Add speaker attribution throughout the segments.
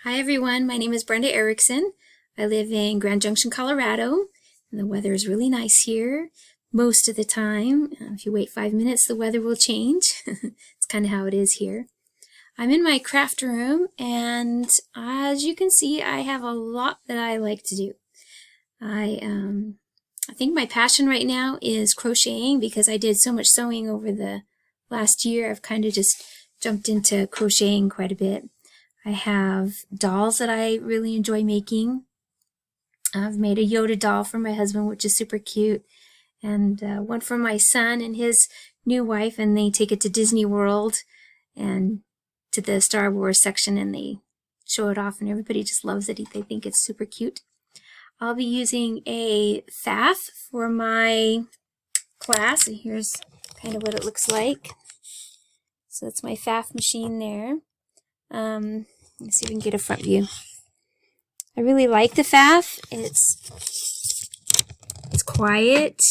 Speaker 1: Hi everyone, my name is Brenda Erickson. I live in Grand Junction, Colorado, and the weather is really nice here most of the time. If you wait 5 minutes, the weather will change. It's kind of how it is here. I'm in my craft room, and as you can see, I have a lot that I like to do. I think my passion right now is crocheting because I did so much sewing over the last year. I've kind of just jumped into crocheting quite a bit. I have dolls that I really enjoy making. I've made a Yoda doll for my husband, which is super cute, and one for my son and his new wife, and they take it to Disney World and to the Star Wars section, and they show it off, and everybody just loves it. They think it's super cute. I'll be using a FAF for my class, and here's kind of what it looks like. So that's my FAF machine there. Let's see if we can get a front view. I really like the FAF. It's quiet.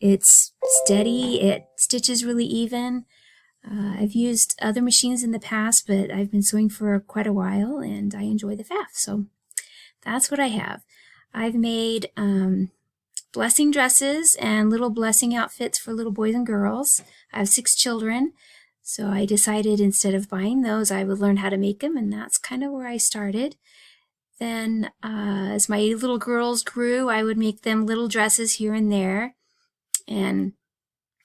Speaker 1: It's steady. It stitches really even. I've used other machines in the past, but I've been sewing for quite a while, and I enjoy the FAF. So that's what I have. I've made blessing dresses and little blessing outfits for little boys and girls. I have 6 children. So I decided instead of buying those, I would learn how to make them, and that's kind of where I started. Then as my little girls grew, I would make them little dresses here and there. And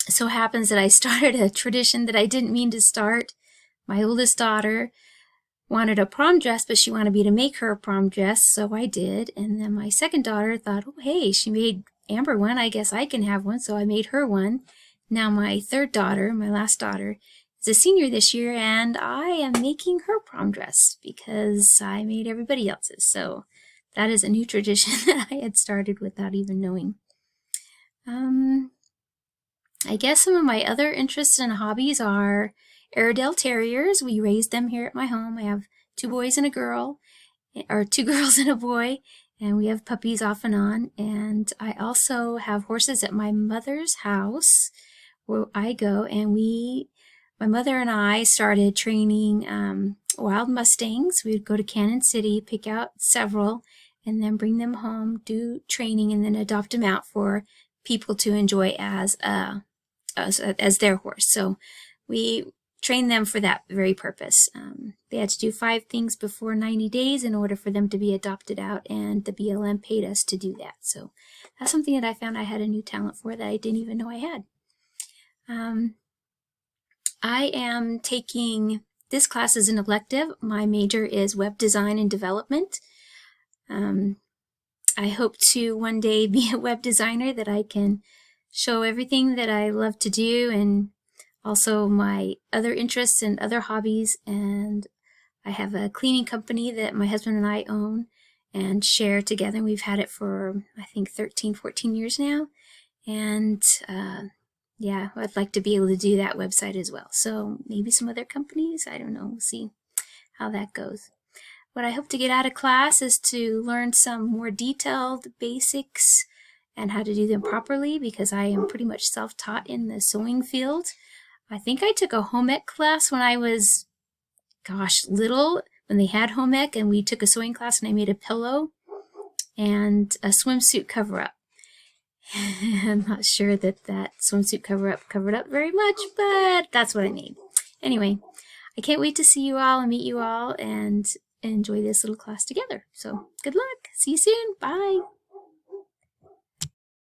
Speaker 1: it so happens that I started a tradition that I didn't mean to start. My oldest daughter wanted a prom dress, but she wanted me to make her a prom dress, so I did. And then my second daughter thought, oh, hey, she made Amber one, I guess I can have one, so I made her one. Now my third daughter, my last daughter, is a senior this year, and I am making her prom dress because I made everybody else's. So that is a new tradition that I had started without even knowing. I guess some of my other interests and hobbies are Airedale Terriers. We raise them here at my home. I have 2 boys and a girl, or 2 girls and a boy, and we have puppies off and on. And I also have horses at my mother's house where I go, and my mother and I started training wild mustangs. We would go to Cannon City, pick out several, and then bring them home, do training, and then adopt them out for people to enjoy as their horse. So we trained them for that very purpose. They had to do 5 things before 90 days in order for them to be adopted out, and the BLM paid us to do that. So that's something that I found I had a new talent for that I didn't even know I had. I am taking this class as an elective. My major is web design and development. I hope to one day be a web designer that I can show everything that I love to do, and also my other interests and other hobbies. And I have a cleaning company that my husband and I own and share together. We've had it for, I think, 13, 14 years now. And yeah, I'd like to be able to do that website as well. So maybe some other companies, I don't know, we'll see how that goes. What I hope to get out of class is to learn some more detailed basics and how to do them properly, because I am pretty much self-taught in the sewing field. I think I took a home ec class when I was, little, when they had home ec, and we took a sewing class, and I made a pillow and a swimsuit cover-up. I'm not sure that swimsuit cover-up covered up very much, but that's what I made. Anyway, I can't wait to see you all and meet you all and enjoy this little class together. So good luck. See you soon. Bye.